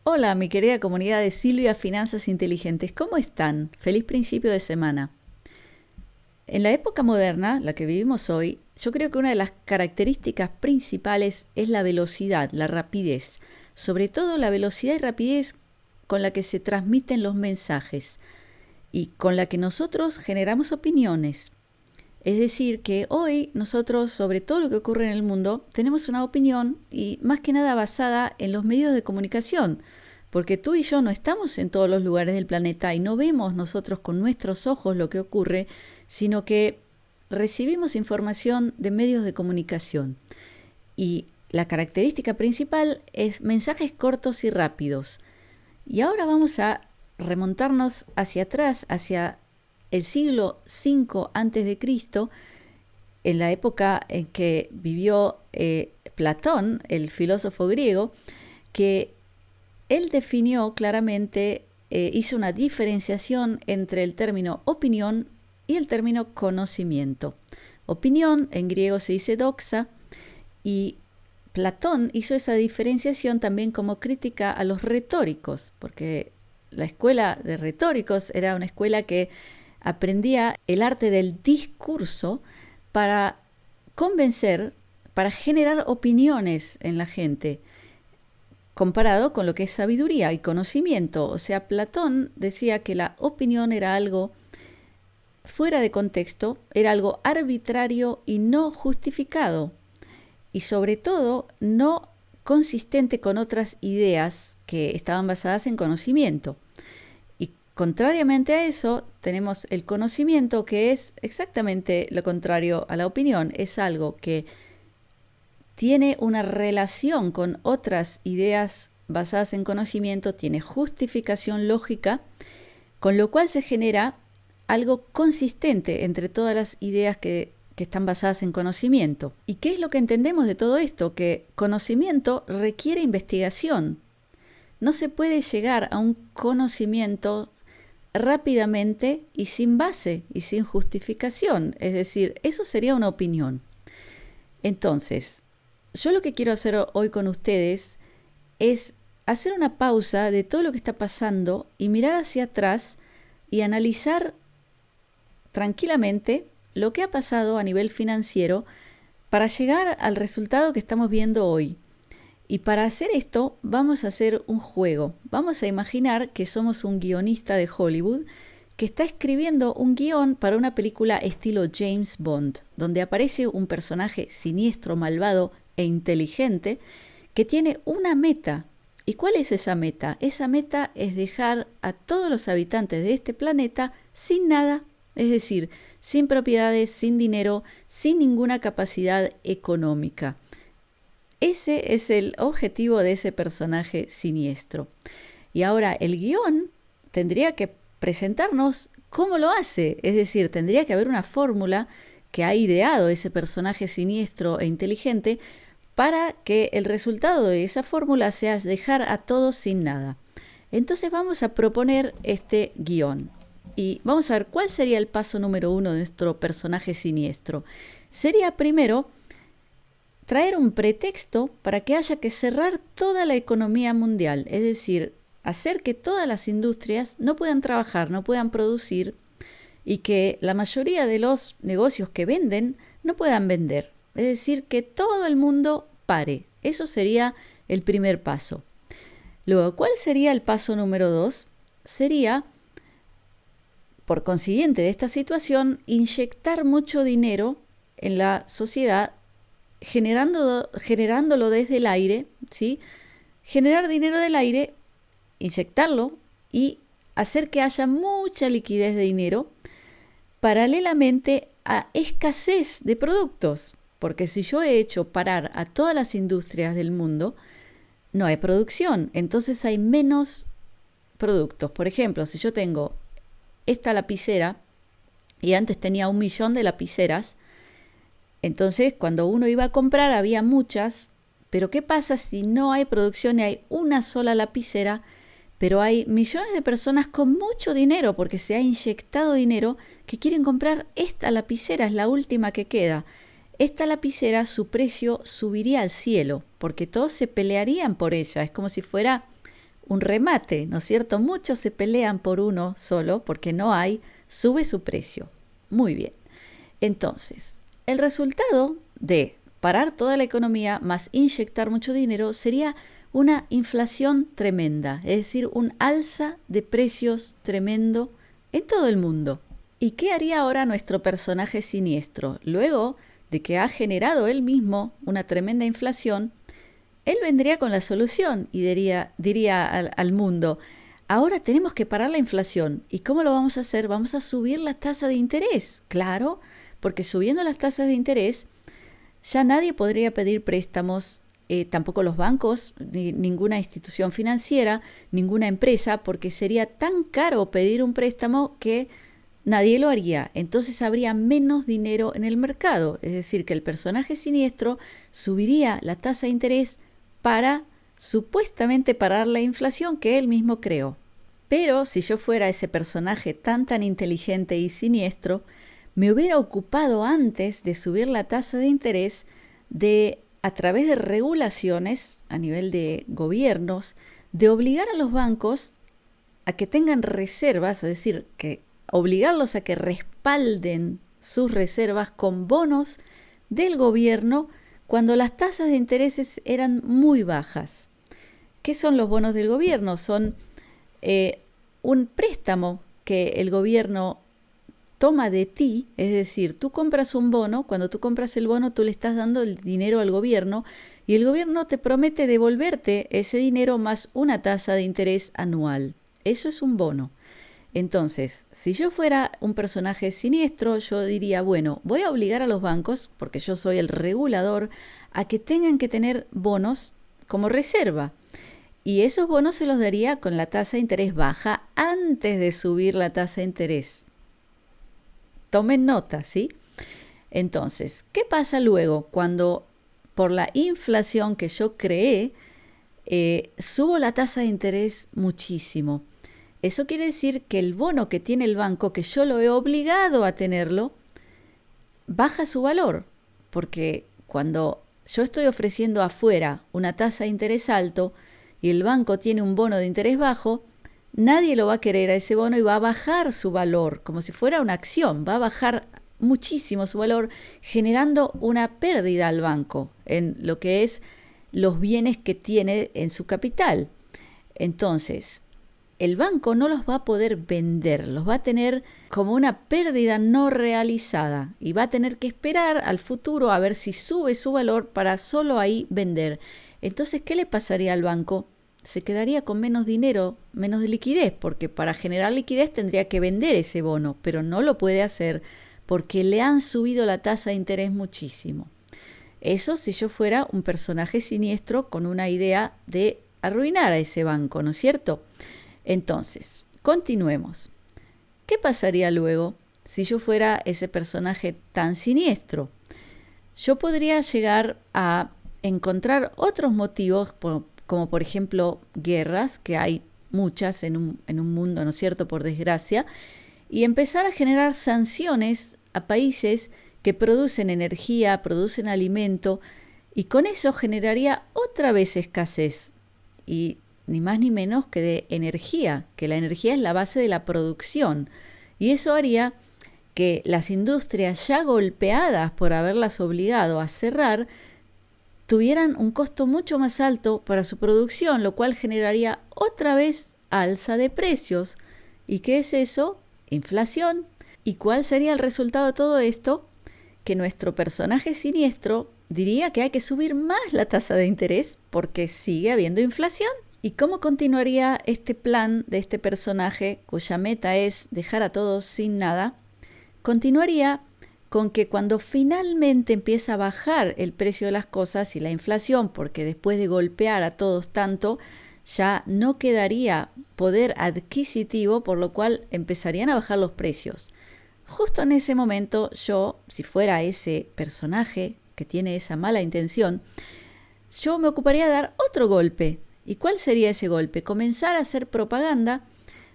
Hola, mi querida comunidad de Silvia Finanzas Inteligentes, ¿cómo están? Feliz principio de semana. En la época moderna, la que vivimos hoy, yo creo que una de las características principales es la velocidad, la rapidez, sobre todo la velocidad y rapidez con la que se transmiten los mensajes y con la que nosotros generamos opiniones. Es decir, que hoy nosotros, sobre todo lo que ocurre en el mundo, tenemos una opinión y más que nada basada en los medios de comunicación, porque tú y yo no estamos en todos los lugares del planeta y no vemos nosotros con nuestros ojos lo que ocurre, sino que recibimos información de medios de comunicación. Y la característica principal es mensajes cortos y rápidos. Y ahora vamos a remontarnos hacia atrás, hacia el siglo V antes de Cristo, en la época en que vivió Platón, el filósofo griego, que él definió claramente, hizo una diferenciación entre el término opinión y el término conocimiento. Opinión en griego se dice doxa y Platón hizo esa diferenciación también como crítica a los retóricos, porque la escuela de retóricos era una escuela que aprendía el arte del discurso para convencer, para generar opiniones en la gente, comparado con lo que es sabiduría y conocimiento. O sea, Platón decía que la opinión era algo fuera de contexto, era algo arbitrario y no justificado, y sobre todo no consistente con otras ideas que estaban basadas en conocimiento. Contrariamente a eso, tenemos el conocimiento, que es exactamente lo contrario a la opinión. Es algo que tiene una relación con otras ideas basadas en conocimiento, tiene justificación lógica, con lo cual se genera algo consistente entre todas las ideas que están basadas en conocimiento. ¿Y qué es lo que entendemos de todo esto? Que conocimiento requiere investigación. No se puede llegar a un conocimiento rápidamente y sin base y sin justificación. Es decir, eso sería una opinión. Entonces, yo lo que quiero hacer hoy con ustedes es hacer una pausa de todo lo que está pasando y mirar hacia atrás y analizar tranquilamente lo que ha pasado a nivel financiero para llegar al resultado que estamos viendo hoy. Y para hacer esto vamos a hacer un juego. Vamos a imaginar que somos un guionista de Hollywood que está escribiendo un guión para una película estilo James Bond, donde aparece un personaje siniestro, malvado e inteligente que tiene una meta. ¿Y cuál es esa meta? Esa meta es dejar a todos los habitantes de este planeta sin nada, es decir, sin propiedades, sin dinero, sin ninguna capacidad económica. Ese es el objetivo de ese personaje siniestro. Y ahora el guión tendría que presentarnos cómo lo hace. Es decir, tendría que haber una fórmula que ha ideado ese personaje siniestro e inteligente para que el resultado de esa fórmula sea dejar a todos sin nada. Entonces vamos a proponer este guión. Y vamos a ver cuál sería el paso número 1 de nuestro personaje siniestro. Sería primero traer un pretexto para que haya que cerrar toda la economía mundial, es decir, hacer que todas las industrias no puedan trabajar, no puedan producir y que la mayoría de los negocios que venden no puedan vender. Es decir, que todo el mundo pare. Eso sería el primer paso. Luego, ¿cuál sería el paso número 2? Sería, por consiguiente de esta situación, inyectar mucho dinero en la sociedad generándolo desde el aire, ¿sí? Generar dinero del aire, inyectarlo y hacer que haya mucha liquidez de dinero paralelamente a escasez de productos. Porque si yo he hecho parar a todas las industrias del mundo, no hay producción, entonces hay menos productos. Por ejemplo, si yo tengo esta lapicera y antes tenía 1 millón de lapiceras, entonces, cuando uno iba a comprar había muchas, pero ¿qué pasa si no hay producción y hay una sola lapicera, pero hay millones de personas con mucho dinero porque se ha inyectado dinero que quieren comprar esta lapicera, es la última que queda? Esta lapicera, su precio subiría al cielo porque todos se pelearían por ella, es como si fuera un remate, ¿no es cierto? Muchos se pelean por uno solo porque no hay, sube su precio. Muy bien. Entonces, el resultado de parar toda la economía más inyectar mucho dinero sería una inflación tremenda, es decir, un alza de precios tremendo en todo el mundo. ¿Y qué haría ahora nuestro personaje siniestro? Luego de que ha generado él mismo una tremenda inflación, él vendría con la solución y diría al mundo, ahora tenemos que parar la inflación. ¿Y cómo lo vamos a hacer? Vamos a subir la tasa de interés. Claro, porque subiendo las tasas de interés, ya nadie podría pedir préstamos, tampoco los bancos, ni ninguna institución financiera, ninguna empresa, porque sería tan caro pedir un préstamo que nadie lo haría. Entonces habría menos dinero en el mercado. Es decir, que el personaje siniestro subiría la tasa de interés para supuestamente parar la inflación que él mismo creó. Pero si yo fuera ese personaje tan inteligente y siniestro, me hubiera ocupado antes de subir la tasa de interés a través de regulaciones a nivel de gobiernos, de obligar a los bancos a que tengan reservas, es decir, que obligarlos a que respalden sus reservas con bonos del gobierno cuando las tasas de intereses eran muy bajas. ¿Qué son los bonos del gobierno? Son un préstamo que el gobierno toma de ti, es decir, tú compras un bono, cuando tú compras el bono tú le estás dando el dinero al gobierno y el gobierno te promete devolverte ese dinero más una tasa de interés anual. Eso es un bono. Entonces, si yo fuera un personaje siniestro, yo diría, bueno, voy a obligar a los bancos, porque yo soy el regulador, a que tengan que tener bonos como reserva. Y esos bonos se los daría con la tasa de interés baja antes de subir la tasa de interés. Tomen nota, ¿sí? Entonces, ¿qué pasa luego cuando por la inflación que yo creé, subo la tasa de interés muchísimo? Eso quiere decir que el bono que tiene el banco, que yo lo he obligado a tenerlo, baja su valor, porque cuando yo estoy ofreciendo afuera una tasa de interés alto y el banco tiene un bono de interés bajo, nadie lo va a querer a ese bono y va a bajar su valor, como si fuera una acción, va a bajar muchísimo su valor, generando una pérdida al banco en lo que es los bienes que tiene en su capital. Entonces, el banco no los va a poder vender, los va a tener como una pérdida no realizada y va a tener que esperar al futuro a ver si sube su valor para solo ahí vender. Entonces, ¿qué le pasaría al banco? Se quedaría con menos dinero, menos de liquidez, porque para generar liquidez tendría que vender ese bono, pero no lo puede hacer porque le han subido la tasa de interés muchísimo. Eso si yo fuera un personaje siniestro con una idea de arruinar a ese banco, ¿no es cierto? Entonces, continuemos. ¿Qué pasaría luego si yo fuera ese personaje tan siniestro? Yo podría llegar a encontrar otros motivos, como por ejemplo guerras, que hay muchas en un mundo, ¿no es cierto?, por desgracia, y empezar a generar sanciones a países que producen energía, producen alimento, y con eso generaría otra vez escasez. Y ni más ni menos que de energía, que la energía es la base de la producción. Y eso haría que las industrias ya golpeadas por haberlas obligado a cerrar, tuvieran un costo mucho más alto para su producción, lo cual generaría otra vez alza de precios. ¿Y qué es eso? Inflación. ¿Y cuál sería el resultado de todo esto? Que nuestro personaje siniestro diría que hay que subir más la tasa de interés porque sigue habiendo inflación. ¿Y cómo continuaría este plan de este personaje cuya meta es dejar a todos sin nada? Continuaría con que cuando finalmente empieza a bajar el precio de las cosas y la inflación, porque después de golpear a todos tanto, ya no quedaría poder adquisitivo, por lo cual empezarían a bajar los precios. Justo en ese momento yo, si fuera ese personaje que tiene esa mala intención, yo me ocuparía de dar otro golpe. ¿Y cuál sería ese golpe? Comenzar a hacer propaganda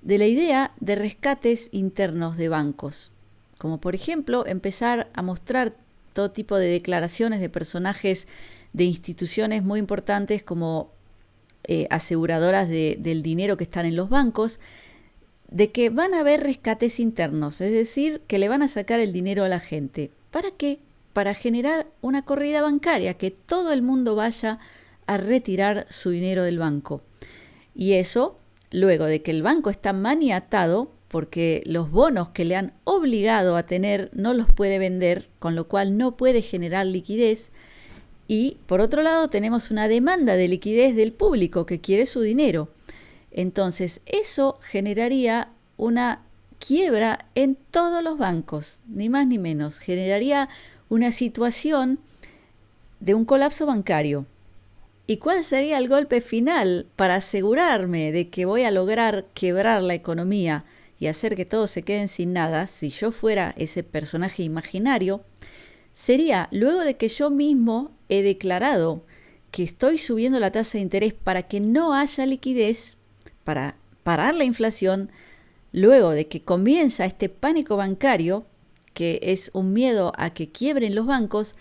de la idea de rescates internos de bancos. Como por ejemplo, empezar a mostrar todo tipo de declaraciones de personajes de instituciones muy importantes como aseguradoras del dinero que están en los bancos, de que van a haber rescates internos, es decir, que le van a sacar el dinero a la gente. ¿Para qué? Para generar una corrida bancaria, que todo el mundo vaya a retirar su dinero del banco. Y eso, luego de que el banco está maniatado, porque los bonos que le han obligado a tener no los puede vender, con lo cual no puede generar liquidez. Y por otro lado tenemos una demanda de liquidez del público que quiere su dinero. Entonces eso generaría una quiebra en todos los bancos, ni más ni menos. Generaría una situación de un colapso bancario. ¿Y cuál sería el golpe final para asegurarme de que voy a lograr quebrar la economía y hacer que todos se queden sin nada, si yo fuera ese personaje imaginario? Sería, luego de que yo mismo he declarado que estoy subiendo la tasa de interés para que no haya liquidez, para parar la inflación, luego de que comienza este pánico bancario, que es un miedo a que quiebren los bancos,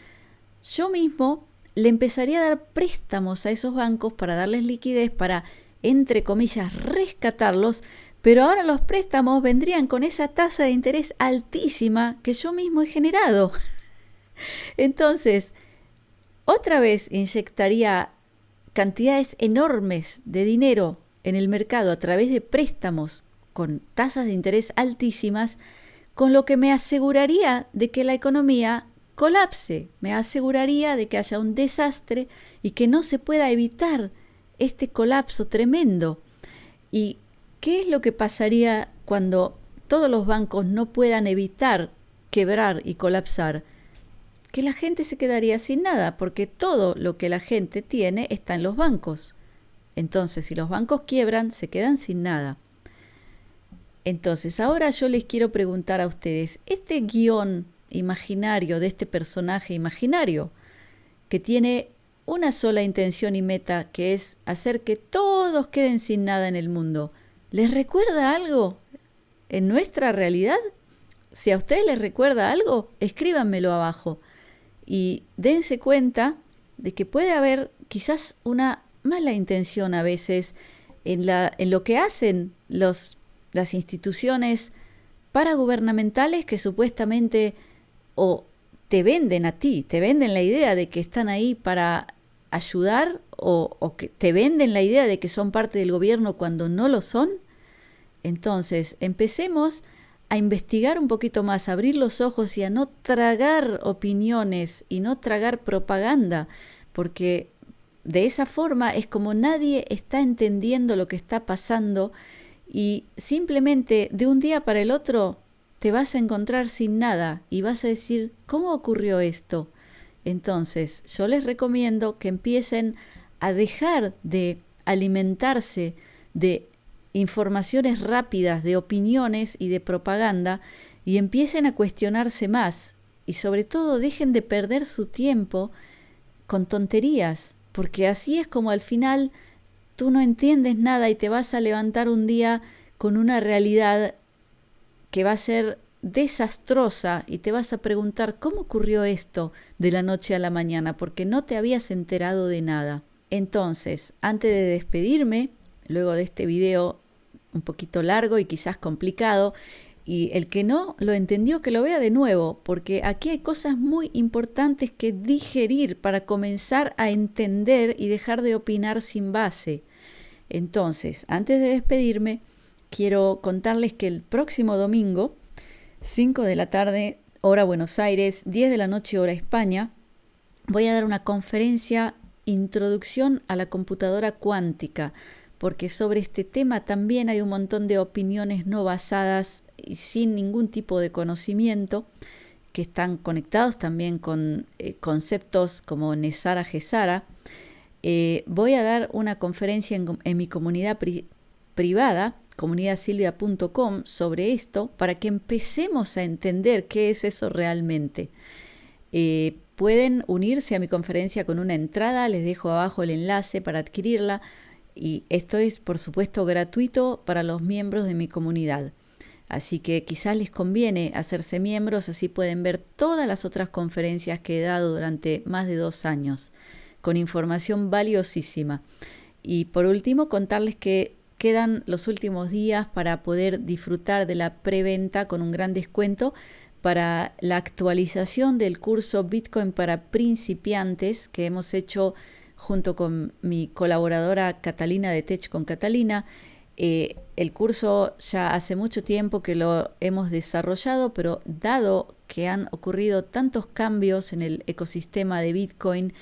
yo mismo le empezaría a dar préstamos a esos bancos para darles liquidez, para, entre comillas, rescatarlos, pero ahora los préstamos vendrían con esa tasa de interés altísima que yo mismo he generado. Entonces, otra vez inyectaría cantidades enormes de dinero en el mercado a través de préstamos con tasas de interés altísimas, con lo que me aseguraría de que la economía colapse, me aseguraría de que haya un desastre y que no se pueda evitar este colapso tremendo. ¿Y qué es lo que pasaría cuando todos los bancos no puedan evitar quebrar y colapsar? Que la gente se quedaría sin nada, porque todo lo que la gente tiene está en los bancos. Entonces, si los bancos quiebran, se quedan sin nada. Entonces, ahora yo les quiero preguntar a ustedes, este guión imaginario de este personaje imaginario, que tiene una sola intención y meta, que es hacer que todos queden sin nada en el mundo, ¿les recuerda algo en nuestra realidad? Si a ustedes les recuerda algo, escríbanmelo abajo y dense cuenta de que puede haber quizás una mala intención a veces en lo que hacen las instituciones paragubernamentales, que supuestamente o te venden a ti, te venden la idea de que están ahí para ayudar, o que te venden la idea de que son parte del gobierno cuando no lo son. Entonces, empecemos a investigar un poquito más, a abrir los ojos y a no tragar opiniones y no tragar propaganda, porque de esa forma es como nadie está entendiendo lo que está pasando y simplemente de un día para el otro te vas a encontrar sin nada y vas a decir, ¿cómo ocurrió esto? Entonces, yo les recomiendo que empiecen a dejar de alimentarse de informaciones rápidas, de opiniones y de propaganda, y empiecen a cuestionarse más. Y sobre todo, dejen de perder su tiempo con tonterías, porque así es como al final tú no entiendes nada y te vas a levantar un día con una realidad que va a ser desastrosa y te vas a preguntar cómo ocurrió esto de la noche a la mañana, porque no te habías enterado de nada. Entonces, antes de despedirme, luego de este video un poquito largo y quizás complicado, y el que no lo entendió, que lo vea de nuevo, porque aquí hay cosas muy importantes que digerir para comenzar a entender y dejar de opinar sin base. Entonces, antes de despedirme, quiero contarles que el próximo domingo, 5 de la tarde, hora Buenos Aires, 10 de la noche, hora España, voy a dar una conferencia Introducción a la computadora cuántica, porque sobre este tema también hay un montón de opiniones no basadas y sin ningún tipo de conocimiento, que están conectados también con conceptos como Nesara Gesara. Voy a dar una conferencia en mi comunidad privada, comunidadsilvia.com, sobre esto, para que empecemos a entender qué es eso realmente. Pueden unirse a mi conferencia con una entrada, les dejo abajo el enlace para adquirirla, y esto es, por supuesto, gratuito para los miembros de mi comunidad. Así que quizás les conviene hacerse miembros, así pueden ver todas las otras conferencias que he dado durante más de 2 años, con información valiosísima. Y por último, contarles que quedan los últimos días para poder disfrutar de la preventa con un gran descuento para la actualización del curso Bitcoin para principiantes que hemos hecho junto con mi colaboradora Catalina de Tech con Catalina. El curso ya hace mucho tiempo que lo hemos desarrollado, pero dado que han ocurrido tantos cambios en el ecosistema de Bitcoin,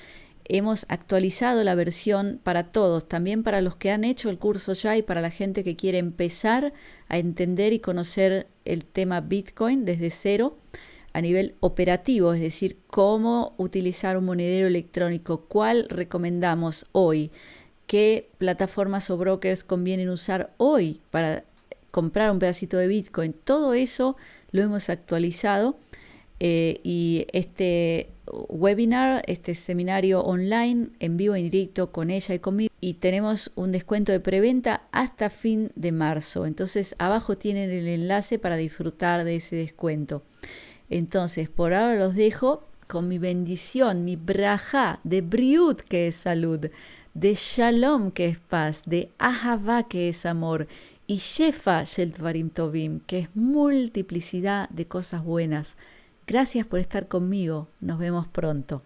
hemos actualizado la versión para todos, también para los que han hecho el curso ya y para la gente que quiere empezar a entender y conocer el tema Bitcoin desde cero a nivel operativo, es decir, cómo utilizar un monedero electrónico, cuál recomendamos hoy, qué plataformas o brokers convienen usar hoy para comprar un pedacito de Bitcoin. Todo eso lo hemos actualizado y este webinar, este seminario online en vivo y en directo con ella y conmigo, y tenemos un descuento de preventa hasta fin de marzo. Entonces abajo tienen el enlace para disfrutar de ese descuento. Entonces por ahora los dejo con mi bendición, mi brajá de briut, que es salud, de shalom, que es paz, de ahavá, que es amor, y shefa shel dvarim tovim, que es multiplicidad de cosas buenas. Gracias por estar conmigo. Nos vemos pronto.